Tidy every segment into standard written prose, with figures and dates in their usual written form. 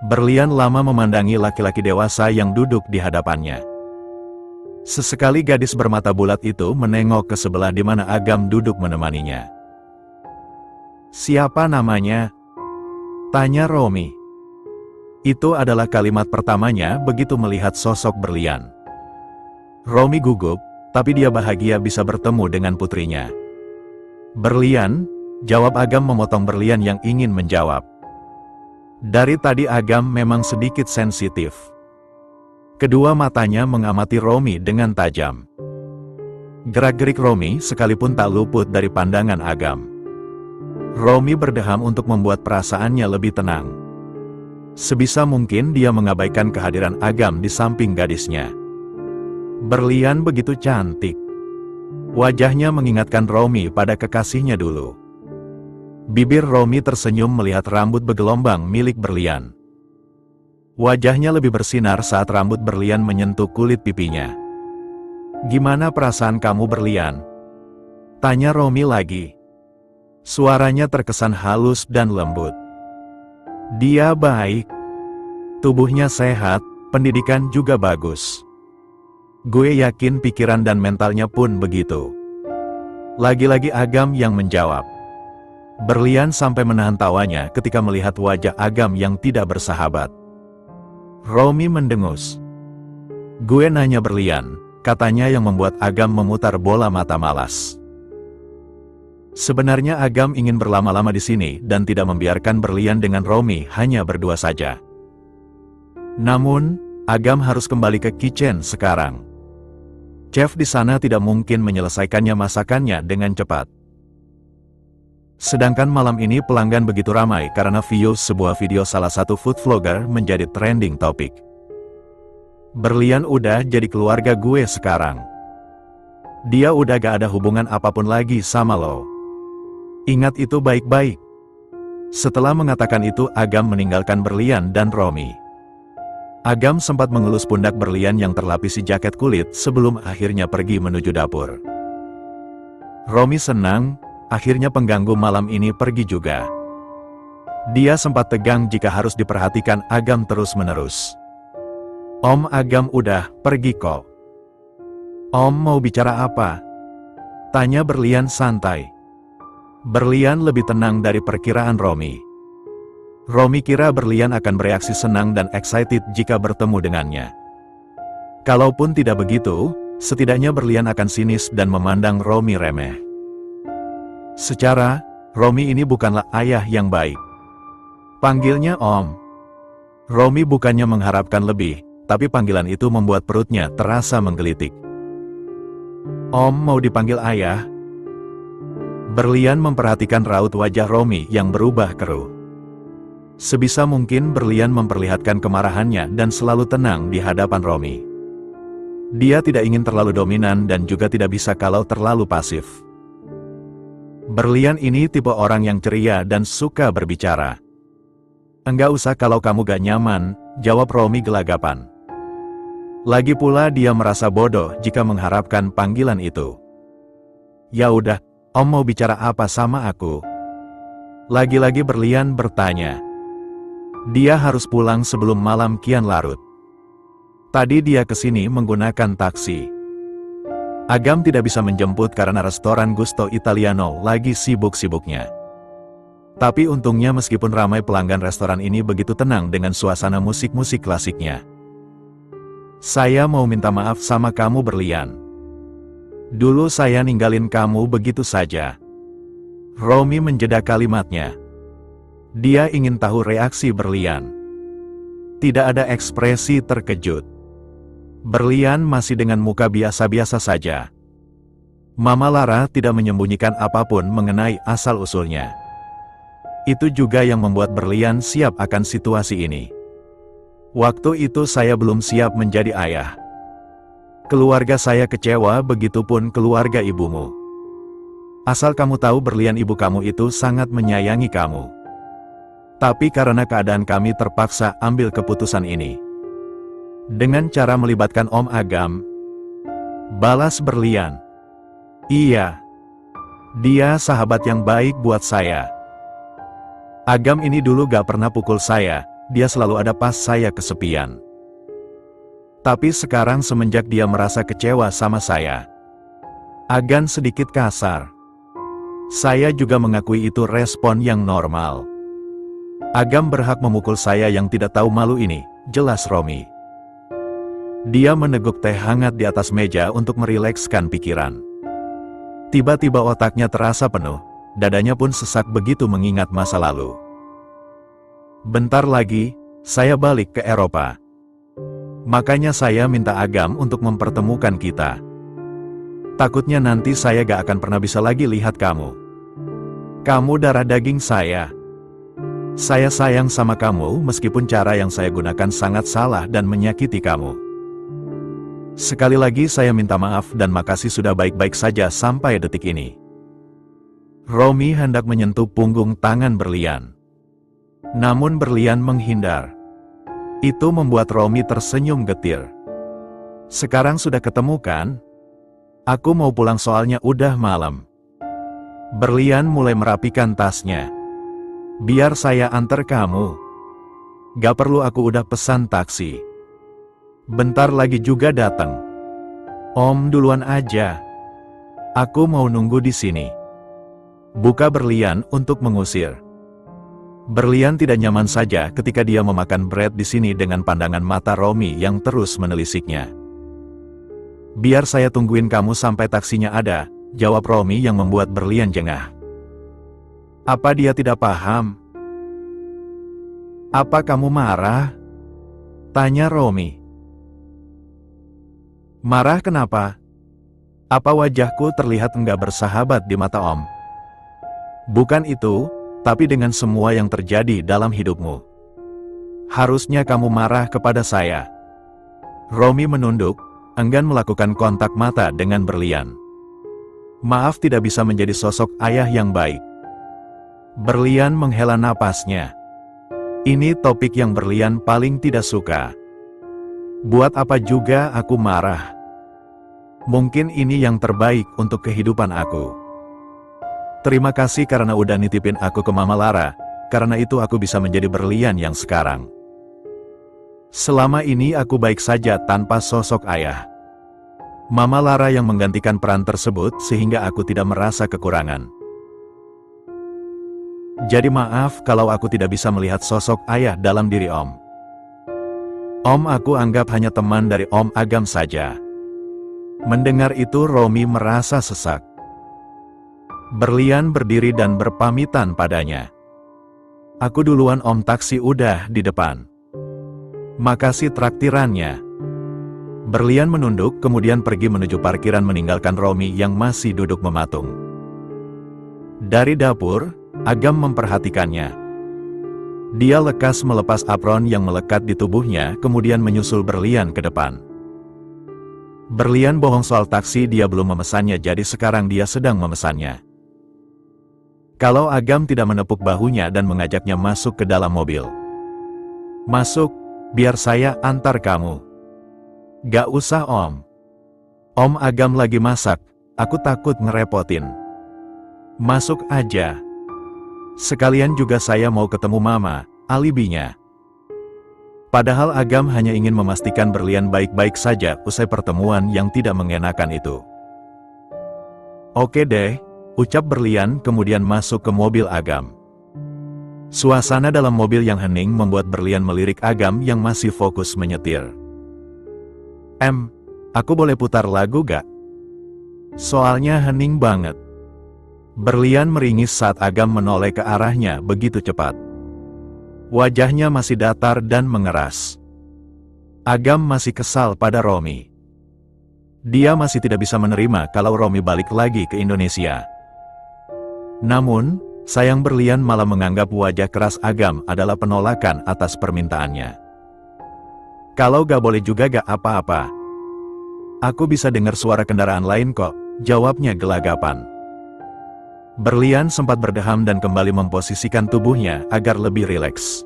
Berlian lama memandangi laki-laki dewasa yang duduk di hadapannya. Sesekali gadis bermata bulat itu menengok ke sebelah di mana Agam duduk menemaninya. "Siapa namanya?" tanya Romi. Itu adalah kalimat pertamanya begitu melihat sosok Berlian. Romi gugup, tapi dia bahagia bisa bertemu dengan putrinya. "Berlian," jawab Agam memotong Berlian yang ingin menjawab. Dari tadi Agam memang sedikit sensitif. Kedua matanya mengamati Romi dengan tajam. Gerak-gerik Romi sekalipun tak luput dari pandangan Agam. Romi berdeham untuk membuat perasaannya lebih tenang. Sebisa mungkin dia mengabaikan kehadiran Agam di samping gadisnya. Berlian begitu cantik. Wajahnya mengingatkan Romi pada kekasihnya dulu. Bibir Romi tersenyum melihat rambut bergelombang milik Berlian. Wajahnya lebih bersinar saat rambut Berlian menyentuh kulit pipinya. "Gimana perasaan kamu, Berlian?" tanya Romi lagi. Suaranya terkesan halus dan lembut. "Dia baik. Tubuhnya sehat, pendidikan juga bagus. Gue yakin pikiran dan mentalnya pun begitu." Lagi-lagi Agam yang menjawab. Berlian sampai menahan tawanya ketika melihat wajah Agam yang tidak bersahabat. Romi mendengus. "Gue nanya Berlian," katanya yang membuat Agam memutar bola mata malas. Sebenarnya Agam ingin berlama-lama di sini dan tidak membiarkan Berlian dengan Romi hanya berdua saja. Namun, Agam harus kembali ke kitchen sekarang. Chef di sana tidak mungkin menyelesaikannya masakannya dengan cepat. Sedangkan malam ini pelanggan begitu ramai karena views sebuah video salah satu food vlogger menjadi trending topik. "Berlian udah jadi keluarga gue sekarang. Dia udah gak ada hubungan apapun lagi sama lo. Ingat itu baik-baik." Setelah mengatakan itu Agam meninggalkan Berlian dan Romi. Agam sempat mengelus pundak Berlian yang terlapisi jaket kulit sebelum akhirnya pergi menuju dapur. Romi senang, akhirnya pengganggu malam ini pergi juga. Dia sempat tegang jika harus diperhatikan Agam terus-menerus. "Om, Agam udah pergi kok." "Om mau bicara apa?" tanya Berlian santai. Berlian lebih tenang dari perkiraan Romi. Romi kira Berlian akan bereaksi senang dan excited jika bertemu dengannya. Kalaupun tidak begitu, setidaknya Berlian akan sinis dan memandang Romi remeh. Secara, Romi ini bukanlah ayah yang baik. Panggilnya Om. Romi bukannya mengharapkan lebih, tapi panggilan itu membuat perutnya terasa menggelitik. "Om mau dipanggil ayah?" Berlian memperhatikan raut wajah Romi yang berubah keruh. Sebisa mungkin Berlian memperlihatkan kemarahannya dan selalu tenang di hadapan Romi. Dia tidak ingin terlalu dominan dan juga tidak bisa kalau terlalu pasif. Berlian ini tipe orang yang ceria dan suka berbicara. "Enggak usah kalau kamu gak nyaman," jawab Romi gelagapan. Lagi pula dia merasa bodoh jika mengharapkan panggilan itu. "Ya udah, Om mau bicara apa sama aku?" Lagi-lagi Berlian bertanya. Dia harus pulang sebelum malam kian larut. Tadi dia ke sini menggunakan taksi. Agam tidak bisa menjemput karena restoran Gusto Italiano lagi sibuk-sibuknya. Tapi untungnya meskipun ramai pelanggan restoran ini begitu tenang dengan suasana musik-musik klasiknya. "Saya mau minta maaf sama kamu, Berlian. Dulu saya ninggalin kamu begitu saja." Romi menjeda kalimatnya. Dia ingin tahu reaksi Berlian. Tidak ada ekspresi terkejut. Berlian masih dengan muka biasa-biasa saja. Mama Lara tidak menyembunyikan apapun mengenai asal-usulnya. Itu juga yang membuat Berlian siap akan situasi ini. "Waktu itu saya belum siap menjadi ayah. Keluarga saya kecewa, begitupun keluarga ibumu. Asal kamu tahu, Berlian, ibu kamu itu sangat menyayangi kamu. Tapi karena keadaan kami terpaksa ambil keputusan ini." "Dengan cara melibatkan Om Agam?" balas Berlian. "Iya. Dia sahabat yang baik buat saya. Agam ini dulu gak pernah pukul saya, dia selalu ada pas saya kesepian. Tapi sekarang semenjak dia merasa kecewa sama saya, Agan sedikit kasar. Saya juga mengakui itu respon yang normal. Agam berhak memukul saya yang tidak tahu malu ini, jelas Romi. Dia meneguk teh hangat di atas meja untuk merilekskan pikiran. Tiba-tiba otaknya terasa penuh, dadanya pun sesak begitu mengingat masa lalu. Bentar lagi, saya balik ke Eropa. Makanya saya minta Agam untuk mempertemukan kita. Takutnya nanti saya gak akan pernah bisa lagi lihat kamu. Kamu darah daging saya. Saya sayang sama kamu meskipun cara yang saya gunakan sangat salah dan menyakiti kamu. Sekali lagi saya minta maaf dan makasih sudah baik-baik saja sampai detik ini. Romi hendak menyentuh punggung tangan Berlian. Namun Berlian menghindar. Itu membuat Romi tersenyum getir. Sekarang sudah ketemu kan? Aku mau pulang soalnya udah malam. Berlian mulai merapikan tasnya. Biar saya antar kamu. Gak perlu, aku udah pesan taksi. Bentar lagi juga datang. Om duluan aja. Aku mau nunggu di sini. Buka Berlian untuk mengusir. Berlian tidak nyaman saja ketika dia memakan bread di sini dengan pandangan mata Romi yang terus menelisiknya. Biar saya tungguin kamu sampai taksinya ada, jawab Romi yang membuat Berlian jengah. Apa dia tidak paham? Apa kamu marah? Tanya Romi. Marah kenapa? Apa wajahku terlihat enggak bersahabat di mata Om? Bukan itu, tapi dengan semua yang terjadi dalam hidupmu. Harusnya kamu marah kepada saya. Romi menunduk, enggan melakukan kontak mata dengan Berlian. Maaf tidak bisa menjadi sosok ayah yang baik. Berlian menghela napasnya. Ini topik yang Berlian paling tidak suka. Buat apa juga aku marah? Mungkin ini yang terbaik untuk kehidupan aku. Terima kasih karena udah nitipin aku ke Mama Lara, karena itu aku bisa menjadi Berlian yang sekarang. Selama ini aku baik saja tanpa sosok ayah. Mama Lara yang menggantikan peran tersebut sehingga aku tidak merasa kekurangan. Jadi maaf kalau aku tidak bisa melihat sosok ayah dalam diri Om. Om, aku anggap hanya teman dari Om Agam saja. Mendengar itu Romi merasa sesak. Berlian berdiri dan berpamitan padanya. Aku duluan Om, taksi udah di depan. Makasih traktirannya. Berlian menunduk kemudian pergi menuju parkiran meninggalkan Romi yang masih duduk mematung. Dari dapur, Agam memperhatikannya. Dia lekas melepas apron yang melekat di tubuhnya kemudian menyusul Berlian ke depan. Berlian bohong soal taksi, dia belum memesannya, jadi sekarang dia sedang memesannya. Kalau Agam tidak menepuk bahunya dan mengajaknya masuk ke dalam mobil. Masuk, biar saya antar kamu. Gak usah Om. Om, Agam lagi masak, aku takut ngerepotin. Masuk aja. Sekalian juga saya mau ketemu Mama, alibinya. Padahal Agam hanya ingin memastikan Berlian baik-baik saja usai pertemuan yang tidak mengenakan itu. Oke deh, ucap Berlian kemudian masuk ke mobil Agam. Suasana dalam mobil yang hening membuat Berlian melirik Agam yang masih fokus menyetir. Aku boleh putar lagu gak? Soalnya hening banget. Berlian meringis saat Agam menoleh ke arahnya begitu cepat. Wajahnya masih datar dan mengeras. Agam masih kesal pada Romi. Dia masih tidak bisa menerima kalau Romi balik lagi ke Indonesia. Namun, sayang Berlian malah menganggap wajah keras Agam adalah penolakan atas permintaannya. Kalau gak boleh juga gak apa-apa. Aku bisa dengar suara kendaraan lain kok, jawabnya gelagapan. Berlian sempat berdeham dan kembali memposisikan tubuhnya agar lebih rileks.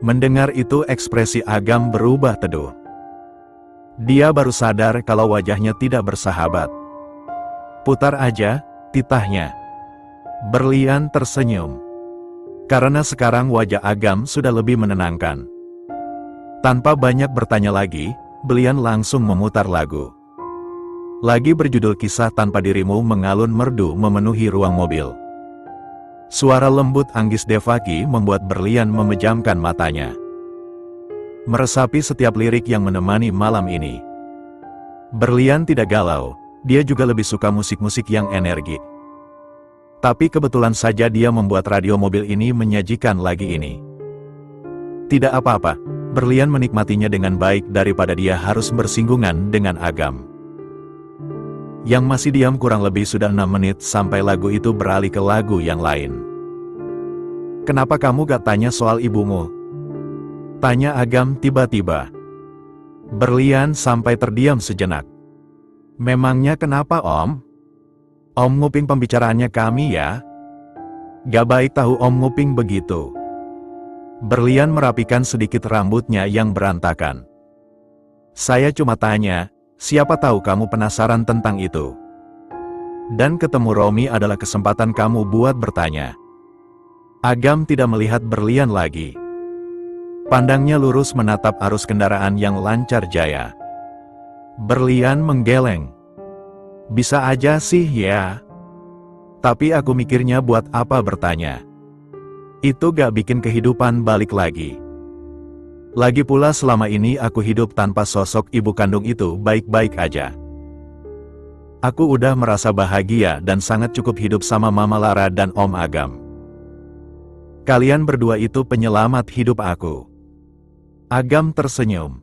Mendengar itu ekspresi Agam berubah teduh. Dia baru sadar kalau wajahnya tidak bersahabat. Putar aja, titahnya. Berlian tersenyum. Karena sekarang wajah Agam sudah lebih menenangkan. Tanpa banyak bertanya lagi, Berlian langsung memutar lagu. Lagi berjudul Kisah Tanpa Dirimu mengalun merdu memenuhi ruang mobil. Suara lembut Anggis Devaki membuat Berlian memejamkan matanya, meresapi setiap lirik yang menemani malam ini. Berlian tidak galau, dia juga lebih suka musik-musik yang energik. Tapi kebetulan saja dia membuat radio mobil ini menyajikan lagi ini. Tidak apa-apa, Berlian menikmatinya dengan baik daripada dia harus bersinggungan dengan Agam. Yang masih diam kurang lebih sudah 6 menit sampai lagu itu beralih ke lagu yang lain. Kenapa kamu gak tanya soal ibumu? Tanya Agam tiba-tiba. Berlian sampai terdiam sejenak. Memangnya kenapa Om? Om nguping pembicaraannya kami ya? Gak baik tahu Om nguping begitu. Berlian merapikan sedikit rambutnya yang berantakan. Saya cuma tanya, siapa tahu kamu penasaran tentang itu. Dan ketemu Romi adalah kesempatan kamu buat bertanya. Agam tidak melihat Berlian lagi. Pandangnya lurus menatap arus kendaraan yang lancar jaya. Berlian menggeleng. Bisa aja sih ya. Tapi aku mikirnya buat apa bertanya. Itu gak bikin kehidupan balik lagi. Lagi pula selama ini aku hidup tanpa sosok ibu kandung itu baik-baik aja. Aku udah merasa bahagia dan sangat cukup hidup sama Mama Lara dan Om Agam. Kalian berdua itu penyelamat hidup aku. Agam tersenyum.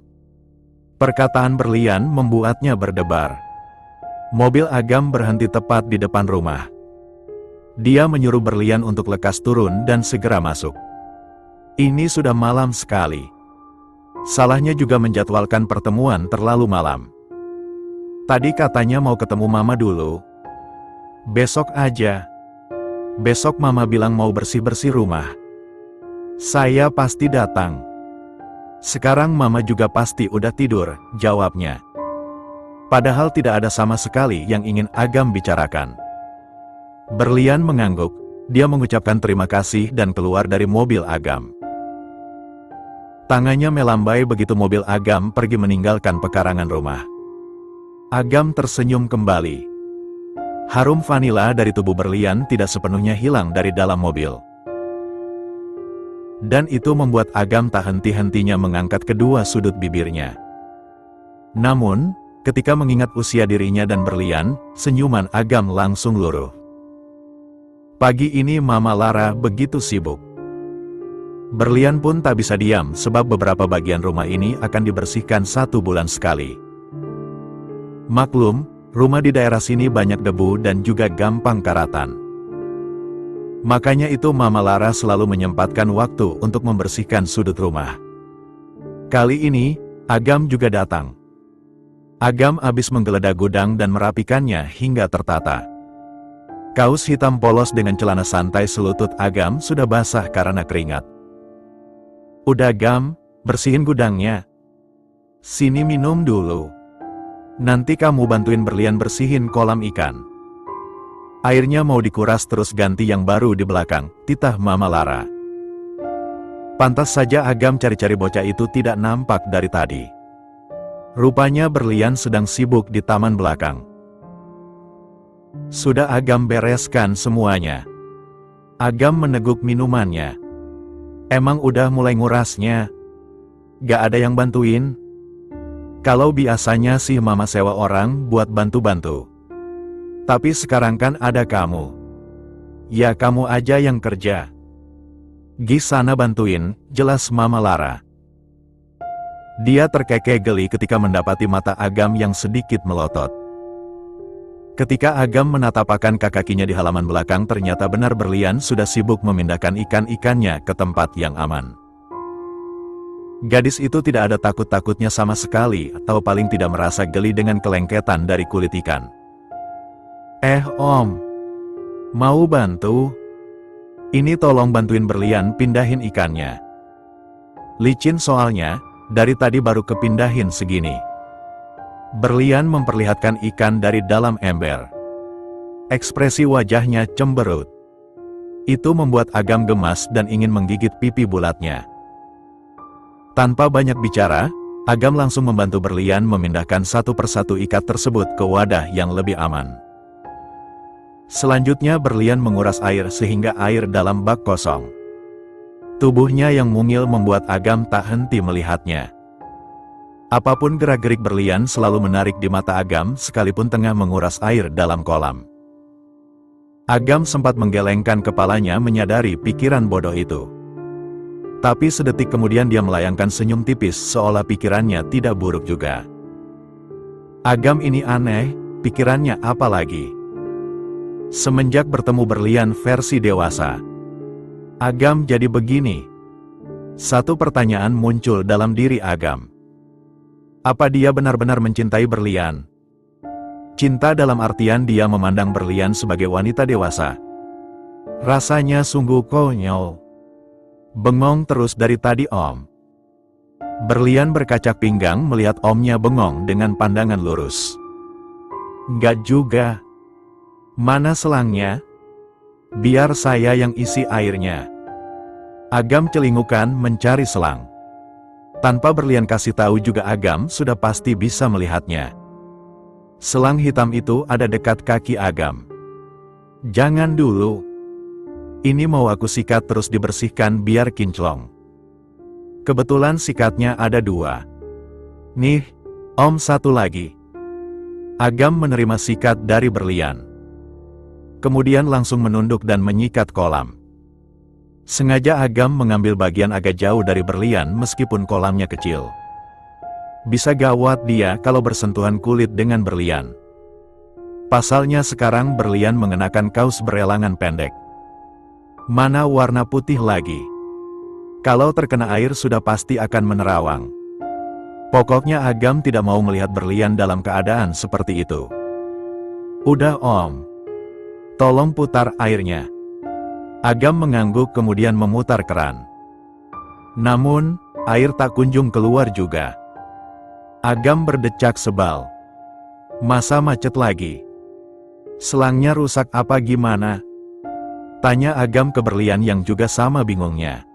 Perkataan Berlian membuatnya berdebar. Mobil Agam berhenti tepat di depan rumah. Dia menyuruh Berlian untuk lekas turun dan segera masuk. Ini sudah malam sekali. Salahnya juga menjadwalkan pertemuan terlalu malam. Tadi katanya mau ketemu Mama dulu. Besok aja. Besok Mama bilang mau bersih-bersih rumah. Saya pasti datang. Sekarang Mama juga pasti udah tidur, jawabnya. Padahal tidak ada sama sekali yang ingin Agam bicarakan. Berlian mengangguk, dia mengucapkan terima kasih dan keluar dari mobil Agam. Tangannya melambai begitu mobil Agam pergi meninggalkan pekarangan rumah. Agam tersenyum kembali. Harum vanila dari tubuh Berlian tidak sepenuhnya hilang dari dalam mobil. Dan itu membuat Agam tak henti-hentinya mengangkat kedua sudut bibirnya. Namun, ketika mengingat usia dirinya dan Berlian, senyuman Agam langsung luruh. Pagi ini Mama Lara begitu sibuk. Berlian pun tak bisa diam sebab beberapa bagian rumah ini akan dibersihkan 1 bulan sekali. Maklum, rumah di daerah sini banyak debu dan juga gampang karatan. Makanya itu Mama Lara selalu menyempatkan waktu untuk membersihkan sudut rumah. Kali ini, Agam juga datang. Agam habis menggeledah gudang dan merapikannya hingga tertata. Kaos hitam polos dengan celana santai selutut Agam sudah basah karena keringat. Udah Gam, bersihin gudangnya. Sini minum dulu. Nanti kamu bantuin Berlian bersihin kolam ikan. Airnya mau dikuras terus ganti yang baru di belakang, titah Mama Lara. Pantas saja Agam cari-cari bocah itu tidak nampak dari tadi. Rupanya Berlian sedang sibuk di taman belakang. Sudah Agam bereskan semuanya. Agam meneguk minumannya. Emang udah mulai ngurasnya? Gak ada yang bantuin? Kalau biasanya sih Mama sewa orang buat bantu-bantu. Tapi sekarang kan ada kamu. Ya kamu aja yang kerja. Gi sana bantuin, jelas Mama Lara. Dia terkekeh geli ketika mendapati mata Agam yang sedikit melotot. Ketika Agam menatapkan kakinya di halaman belakang, ternyata benar Berlian sudah sibuk memindahkan ikan-ikannya ke tempat yang aman. Gadis itu tidak ada takut-takutnya sama sekali, atau paling tidak merasa geli dengan kelengketan dari kulit ikan. Om, mau bantu? Ini tolong bantuin Berlian pindahin ikannya. Licin soalnya, dari tadi baru kepindahin segini. Berlian memperlihatkan ikan dari dalam ember. Ekspresi wajahnya cemberut. Itu membuat Agam gemas dan ingin menggigit pipi bulatnya. Tanpa banyak bicara, Agam langsung membantu Berlian memindahkan satu persatu ikat tersebut ke wadah yang lebih aman. Selanjutnya Berlian menguras air sehingga air dalam bak kosong. Tubuhnya yang mungil membuat Agam tak henti melihatnya. Apapun gerak-gerik Berlian selalu menarik di mata Agam sekalipun tengah menguras air dalam kolam. Agam sempat menggelengkan kepalanya menyadari pikiran bodoh itu. Tapi sedetik kemudian dia melayangkan senyum tipis seolah pikirannya tidak buruk juga. Agam ini aneh, pikirannya apa lagi? Semenjak bertemu Berlian versi dewasa, Agam jadi begini. Satu pertanyaan muncul dalam diri Agam. Apa dia benar-benar mencintai Berlian? Cinta dalam artian dia memandang Berlian sebagai wanita dewasa. Rasanya sungguh konyol. Bengong terus dari tadi Om. Berlian berkacak pinggang melihat Omnya bengong dengan pandangan lurus. Enggak juga. Mana selangnya? Biar saya yang isi airnya. Agam celingukan mencari selang. Tanpa Berlian kasih tahu juga Agam sudah pasti bisa melihatnya. Selang hitam itu ada dekat kaki Agam. Jangan dulu. Ini mau aku sikat terus dibersihkan biar kinclong. Kebetulan sikatnya ada 2. Nih, Om satu lagi. Agam menerima sikat dari Berlian. Kemudian langsung menunduk dan menyikat kolam. Sengaja Agam mengambil bagian agak jauh dari Berlian meskipun kolamnya kecil. Bisa gawat dia kalau bersentuhan kulit dengan Berlian. Pasalnya sekarang Berlian mengenakan kaos berelangan pendek. Mana warna putih lagi. Kalau terkena air sudah pasti akan menerawang. Pokoknya Agam tidak mau melihat Berlian dalam keadaan seperti itu. Udah Om. Tolong putar airnya. Agam mengangguk kemudian memutar keran. Namun, air tak kunjung keluar juga. Agam berdecak sebal. Masa macet lagi? Selangnya rusak apa gimana? Tanya Agam ke Berlian yang juga sama bingungnya.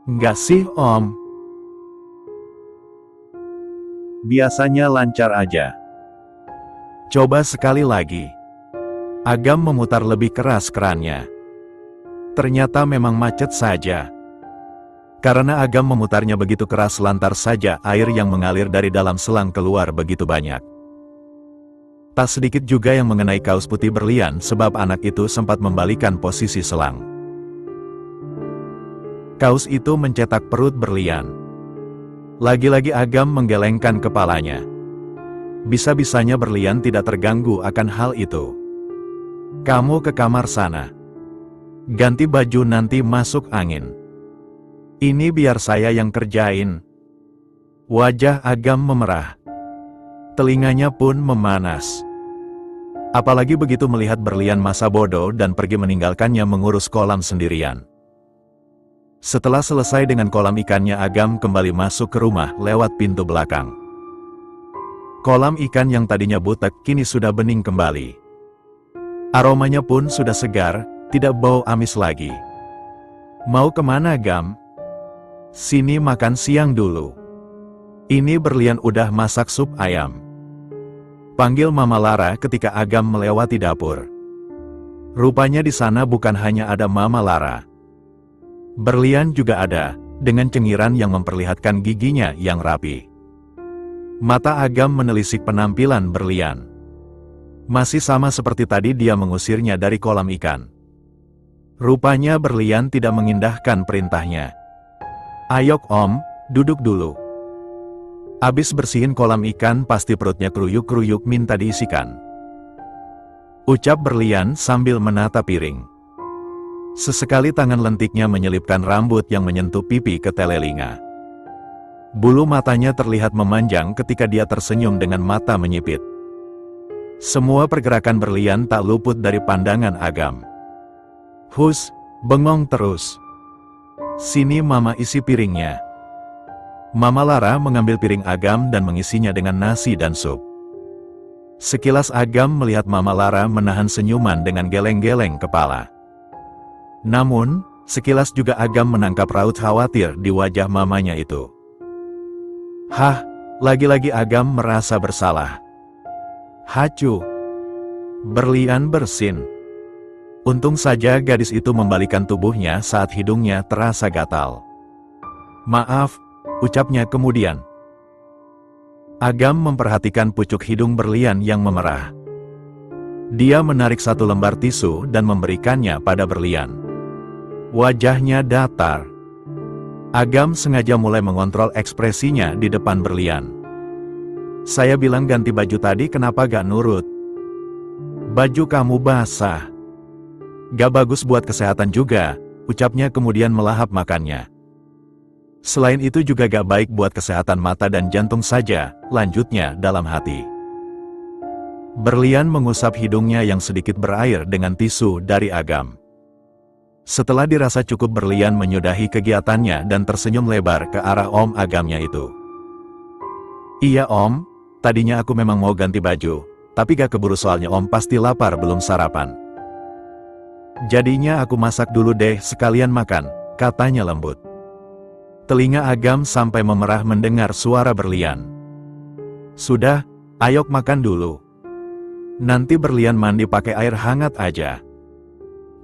Enggak sih Om. Biasanya lancar aja. Coba sekali lagi. Agam memutar lebih keras kerannya. Ternyata memang macet saja. Karena Agam memutarnya begitu keras lantar saja air yang mengalir dari dalam selang keluar begitu banyak. Tak sedikit juga yang mengenai kaos putih Berlian sebab anak itu sempat membalikan posisi selang. Kaos itu mencetak perut Berlian. Lagi-lagi Agam menggelengkan kepalanya. Bisa-bisanya Berlian tidak terganggu akan hal itu. Kamu ke kamar sana. Ganti baju nanti masuk angin. Ini biar saya yang kerjain. Wajah Agam memerah. Telinganya pun memanas. Apalagi begitu melihat Berlian masa bodoh dan pergi meninggalkannya mengurus kolam sendirian. Setelah selesai dengan kolam ikannya Agam kembali masuk ke rumah lewat pintu belakang. Kolam ikan yang tadinya butek kini sudah bening kembali. Aromanya pun sudah segar, tidak bau amis lagi. Mau kemana Agam? Sini makan siang dulu. Ini Berlian udah masak sup ayam. Panggil Mama Lara ketika Agam melewati dapur. Rupanya di sana bukan hanya ada Mama Lara. Berlian juga ada, dengan cengiran yang memperlihatkan giginya yang rapi. Mata Agam menelisik penampilan Berlian. Masih sama seperti tadi dia mengusirnya dari kolam ikan. Rupanya Berlian tidak mengindahkan perintahnya. Ayok Om, duduk dulu. Abis bersihin kolam ikan pasti perutnya keruyuk-keruyuk minta diisikan. Ucap Berlian sambil menata piring. Sesekali tangan lentiknya menyelipkan rambut yang menyentuh pipi ke telelinga. Bulu matanya terlihat memanjang ketika dia tersenyum dengan mata menyipit. Semua pergerakan Berlian tak luput dari pandangan Agam. Hus, bengong terus. Sini Mama isi piringnya. Mama Lara mengambil piring Agam dan mengisinya dengan nasi dan sup. Sekilas Agam melihat Mama Lara menahan senyuman dengan geleng-geleng kepala. Namun, sekilas juga Agam menangkap raut khawatir di wajah mamanya itu. Hah, lagi-lagi Agam merasa bersalah. Hacu. Berlian bersin. Untung saja gadis itu membalikkan tubuhnya saat hidungnya terasa gatal. Maaf, ucapnya kemudian. Agam memperhatikan pucuk hidung berlian yang memerah. Dia menarik satu lembar tisu dan memberikannya pada berlian. Wajahnya datar. Agam sengaja mulai mengontrol ekspresinya di depan berlian. Saya bilang ganti baju tadi, kenapa gak nurut? Baju kamu basah. Gak bagus buat kesehatan juga, ucapnya kemudian melahap makannya. Selain itu juga gak baik buat kesehatan mata dan jantung saja, lanjutnya dalam hati. Berlian mengusap hidungnya yang sedikit berair dengan tisu dari Agam. Setelah dirasa cukup, berlian menyudahi kegiatannya dan tersenyum lebar ke arah Om Agamnya itu. Iya Om, tadinya aku memang mau ganti baju, tapi gak keburu soalnya Om pasti lapar belum sarapan. Jadinya aku masak dulu deh sekalian makan, katanya lembut. Telinga Agam sampai memerah mendengar suara berlian. Sudah, ayo makan dulu. Nanti berlian mandi pakai air hangat aja.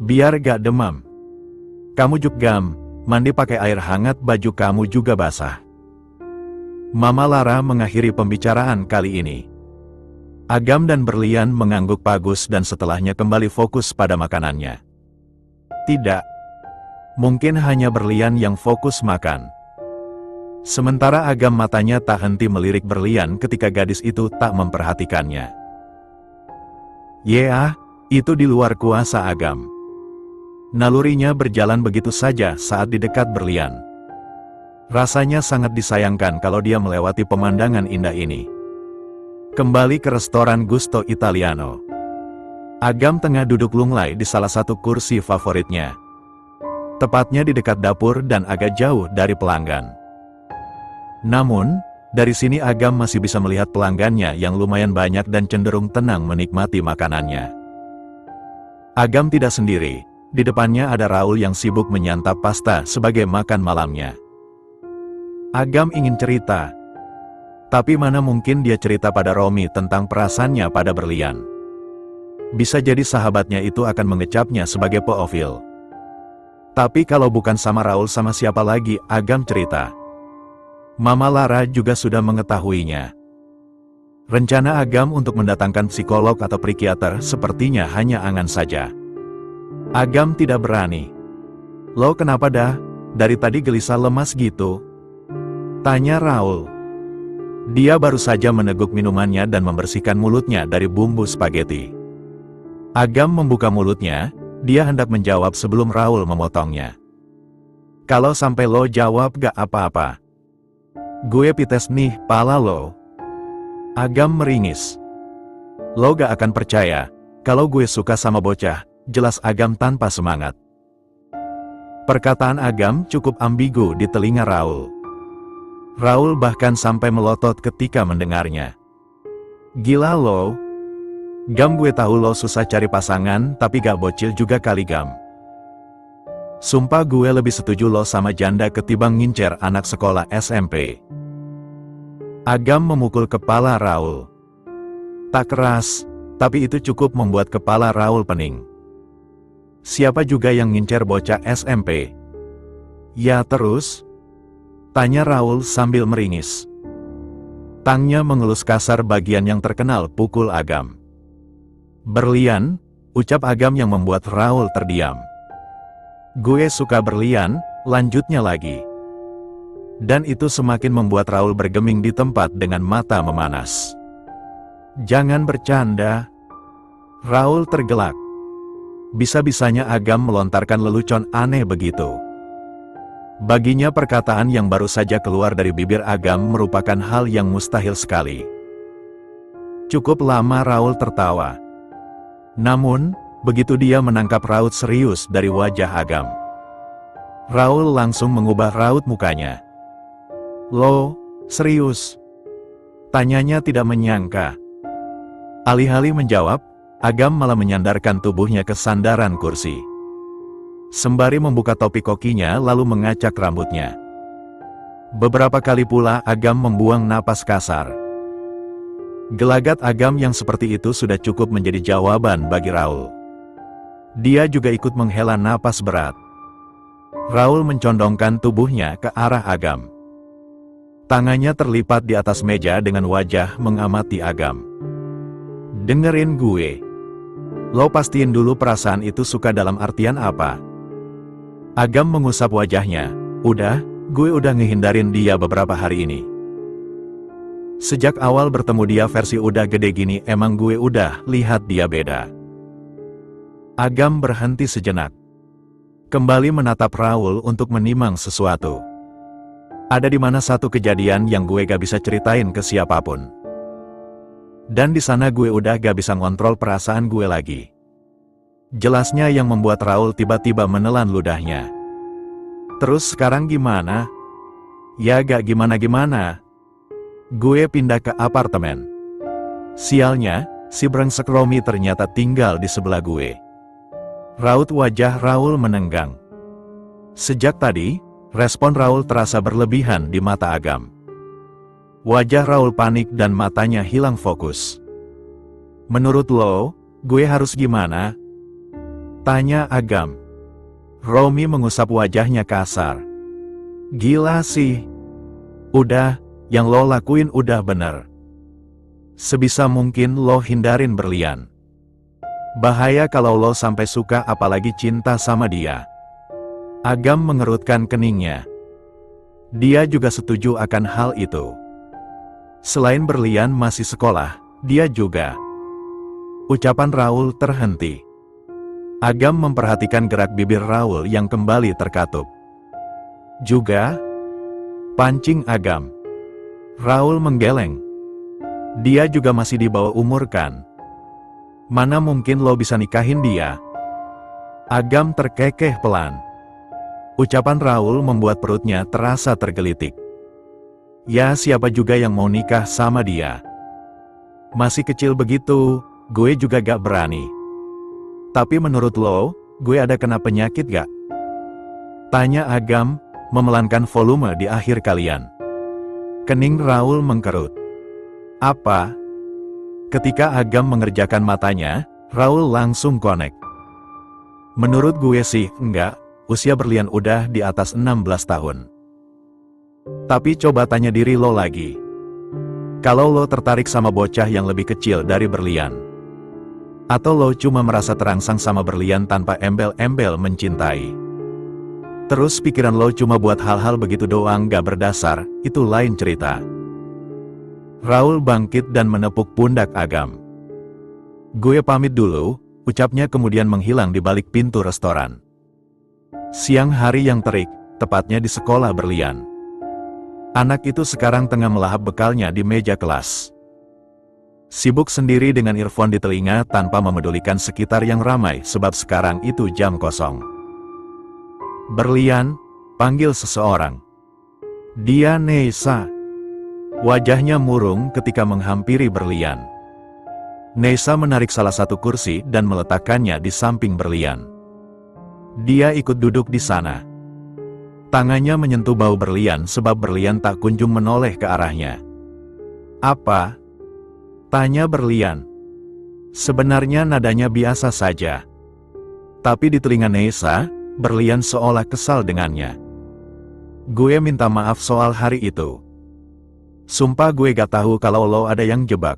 Biar gak demam. Kamu juga mandi pakai air hangat, baju kamu juga basah. Mama Lara mengakhiri pembicaraan kali ini. Agam dan berlian mengangguk bagus dan setelahnya kembali fokus pada makanannya. Tidak. Mungkin hanya berlian yang fokus makan. Sementara Agam matanya tak henti melirik berlian ketika gadis itu tak memperhatikannya. Yah, itu di luar kuasa Agam. Nalurinya berjalan begitu saja saat di dekat berlian. Rasanya sangat disayangkan kalau dia melewati pemandangan indah ini. Kembali ke restoran Gusto Italiano. Agam tengah duduk lunglai di salah satu kursi favoritnya. Tepatnya di dekat dapur dan agak jauh dari pelanggan. Namun, dari sini Agam masih bisa melihat pelanggannya yang lumayan banyak dan cenderung tenang menikmati makanannya. Agam tidak sendiri, di depannya ada Raul yang sibuk menyantap pasta sebagai makan malamnya. Agam ingin cerita, tapi mana mungkin dia cerita pada Romi tentang perasaannya pada berlian. Bisa jadi sahabatnya itu akan mengecapnya sebagai peofil. Tapi kalau bukan sama Raul, sama siapa lagi Agam cerita? Mama Lara juga sudah mengetahuinya. Rencana Agam untuk mendatangkan psikolog atau psikiater sepertinya hanya angan saja. Agam tidak berani. Lo kenapa dah? Dari tadi gelisah lemas gitu? Tanya Raul. Dia baru saja meneguk minumannya dan membersihkan mulutnya dari bumbu spaghetti. Agam membuka mulutnya. Dia hendak menjawab sebelum Raul memotongnya. Kalau sampai lo jawab gak apa-apa. Gue pites nih pala lo. Agam meringis. Lo gak akan percaya, kalau gue suka sama bocah, jelas Agam tanpa semangat. Perkataan Agam cukup ambigu di telinga Raul. Raul bahkan sampai melotot ketika mendengarnya. Gila lo. Gam, gue tahu lo susah cari pasangan, tapi gak bocil juga kali Gam. Sumpah gue lebih setuju lo sama janda ketimbang ngincer anak sekolah SMP. Agam memukul kepala Raul. Tak keras, tapi itu cukup membuat kepala Raul pening. Siapa juga yang ngincer bocah SMP? Ya terus? Tanya Raul sambil meringis. Tangnya mengelus kasar bagian yang terkenal pukul Agam. Berlian, ucap Agam yang membuat Raul terdiam. Gue suka berlian, lanjutnya lagi. Dan itu semakin membuat Raul bergeming di tempat dengan mata memanas. Jangan bercanda. Raul tergelak. Bisa-bisanya Agam melontarkan lelucon aneh begitu. Baginya perkataan yang baru saja keluar dari bibir Agam merupakan hal yang mustahil sekali. Cukup lama Raul tertawa. Namun, begitu dia menangkap raut serius dari wajah Agam, Raul langsung mengubah raut mukanya. Lo, serius? Tanyanya tidak menyangka. Alih-alih menjawab, Agam malah menyandarkan tubuhnya ke sandaran kursi. sembari membuka topi kokinya lalu mengacak rambutnya. Beberapa kali pula Agam membuang napas kasar. Gelagat Agam yang seperti itu sudah cukup menjadi jawaban bagi Raul. Dia juga ikut menghela napas berat. Raul mencondongkan tubuhnya ke arah Agam. Tangannya terlipat di atas meja dengan wajah mengamati Agam. Dengerin gue. Lo pastiin dulu perasaan itu suka dalam artian apa? Agam mengusap wajahnya. Udah, gue udah ngehindarin dia beberapa hari ini. Sejak awal bertemu dia versi udah gede gini emang gue udah lihat dia beda. Agam berhenti sejenak. Kembali menatap Raul untuk menimang sesuatu. Ada di mana satu kejadian yang gue gak bisa ceritain ke siapapun. Dan di sana gue udah gak bisa ngontrol perasaan gue lagi. Jelasnya yang membuat Raul tiba-tiba menelan ludahnya. Terus sekarang gimana? Ya gak gimana-gimana. Gue pindah ke apartemen. Sialnya, si brengsek Romi ternyata tinggal di sebelah gue. Raut wajah Raul menenggang. Sejak tadi, respon Raul terasa berlebihan di mata Agam. Wajah Raul panik dan matanya hilang fokus. Menurut lo, gue harus gimana? Tanya Agam. Romi mengusap wajahnya kasar. Gila sih. Udah, yang lo lakuin udah bener. Sebisa mungkin lo hindarin berlian. Bahaya kalau lo sampai suka apalagi cinta sama dia. Agam mengerutkan keningnya. Dia juga setuju akan hal itu. Selain berlian masih sekolah, dia juga. Ucapan Raul terhenti. Agam memperhatikan gerak bibir Raul yang kembali terkatup. Juga? Pancing Agam. Raul menggeleng. Dia juga masih di bawah umur kan? Mana mungkin lo bisa nikahin dia? Agam terkekeh pelan. Ucapan Raul membuat perutnya terasa tergelitik. Ya siapa juga yang mau nikah sama dia? Masih kecil begitu, gue juga gak berani. Tapi menurut lo, gue ada kena penyakit gak? Tanya Agam, memelankan volume di akhir kalian. Kening Raul mengkerut. Apa? Ketika Agam mengerjakan matanya, Raul langsung connect. Menurut gue sih, enggak, usia berlian udah di atas 16 tahun. Tapi coba tanya diri lo lagi. Kalau lo tertarik sama bocah yang lebih kecil dari berlian. Atau lo cuma merasa terangsang sama berlian tanpa embel-embel mencintai. Terus pikiran lo cuma buat hal-hal begitu doang gak berdasar, itu lain cerita. Raul bangkit dan menepuk pundak Agam. Gue pamit dulu, ucapnya kemudian menghilang di balik pintu restoran. Siang hari yang terik, tepatnya di sekolah berlian. Anak itu sekarang tengah melahap bekalnya di meja kelas. Sibuk sendiri dengan earphone di telinga tanpa memedulikan sekitar yang ramai sebab sekarang itu jam kosong. Berlian, panggil seseorang. Dia Neisa. Wajahnya murung ketika menghampiri berlian. Neisa menarik salah satu kursi dan meletakkannya di samping berlian. Dia ikut duduk di sana. Tangannya menyentuh bau berlian sebab berlian tak kunjung menoleh ke arahnya. Apa? Tanya berlian. Sebenarnya nadanya biasa saja. Tapi di telinga Neisa, berlian seolah kesal dengannya. Gue minta maaf soal hari itu. Sumpah gue gak tahu kalau lo ada yang jebak.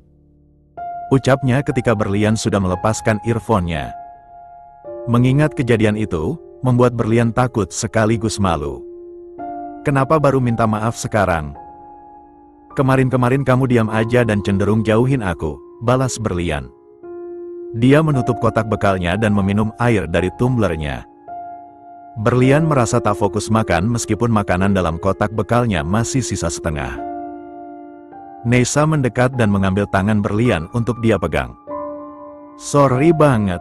Ucapnya ketika berlian sudah melepaskan earphone-nya. Mengingat kejadian itu, membuat berlian takut sekaligus malu. Kenapa baru minta maaf sekarang? Kemarin-kemarin kamu diam aja dan cenderung jauhin aku, balas berlian. Dia menutup kotak bekalnya dan meminum air dari tumblernya. Berlian merasa tak fokus makan meskipun makanan dalam kotak bekalnya masih sisa setengah. Neisa mendekat dan mengambil tangan berlian untuk dia pegang. Sorry banget.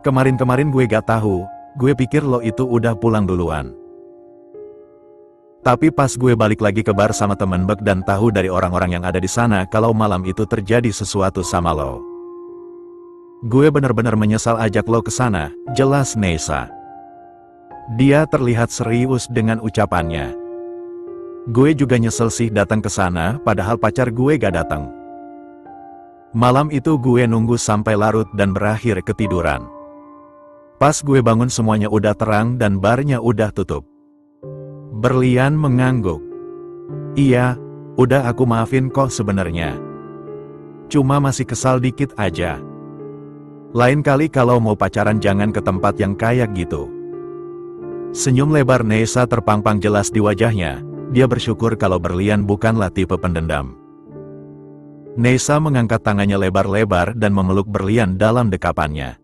Kemarin-kemarin gue gak tahu, gue pikir lo itu udah pulang duluan. Tapi pas gue balik lagi ke bar sama temen bek dan tahu dari orang-orang yang ada di sana kalau malam itu terjadi sesuatu sama lo. Gue bener-bener menyesal ajak lo ke sana, jelas Neisa. Dia terlihat serius dengan ucapannya. Gue juga nyesel sih datang ke sana, padahal pacar gue gak datang. Malam itu gue nunggu sampai larut dan berakhir ketiduran. Pas gue bangun semuanya udah terang dan barnya udah tutup. Berlian mengangguk. Iya, udah aku maafin kok sebenarnya. Cuma masih kesal dikit aja. Lain kali kalau mau pacaran jangan ke tempat yang kayak gitu. Senyum lebar Neisa terpampang jelas di wajahnya. Dia bersyukur kalau Berlian bukanlah tipe pendendam. Neisa mengangkat tangannya lebar-lebar dan memeluk Berlian dalam dekapannya.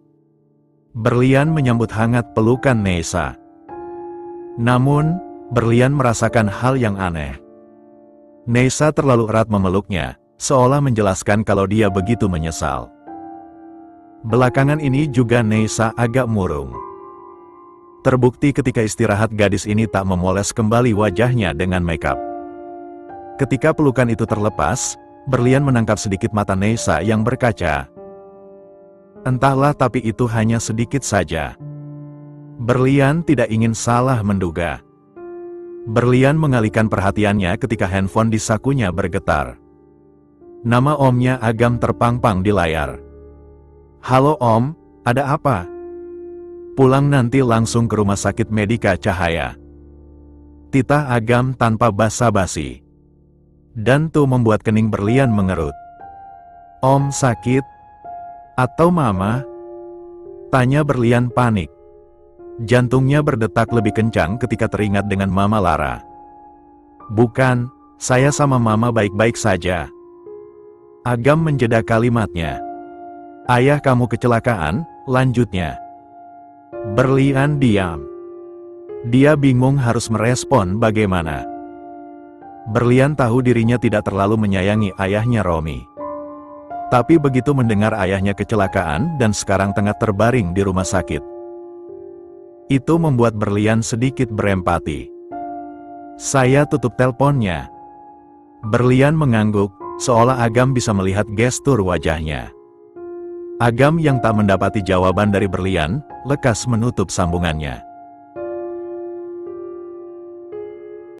Berlian menyambut hangat pelukan Neisa. Namun, Berlian merasakan hal yang aneh. Neisa terlalu erat memeluknya, seolah menjelaskan kalau dia begitu menyesal. Belakangan ini juga Neisa agak murung. Terbukti ketika istirahat gadis ini tak memoles kembali wajahnya dengan makeup. Ketika pelukan itu terlepas, Berlian menangkap sedikit mata Neisa yang berkaca. Entahlah, tapi itu hanya sedikit saja. Berlian tidak ingin salah menduga. Berlian mengalihkan perhatiannya ketika handphone di sakunya bergetar. Nama omnya Agam terpampang di layar. Halo om, ada apa? Pulang nanti langsung ke rumah sakit Medika Cahaya. Titah Agam tanpa basa-basi. Dan tuh membuat kening Berlian mengerut. Om sakit? Atau mama? Tanya Berlian panik. Jantungnya berdetak lebih kencang ketika teringat dengan Mama Lara. Bukan, saya sama mama baik-baik saja. Agam menjeda kalimatnya. Ayah kamu kecelakaan, lanjutnya. Berlian diam. Dia bingung harus merespon bagaimana. Berlian tahu dirinya tidak terlalu menyayangi ayahnya Romi. Tapi begitu mendengar ayahnya kecelakaan dan sekarang tengah terbaring di rumah sakit, itu membuat Berlian sedikit berempati. Saya tutup teleponnya. Berlian mengangguk, seolah Agam bisa melihat gestur wajahnya. Agam yang tak mendapati jawaban dari Berlian, lekas menutup sambungannya.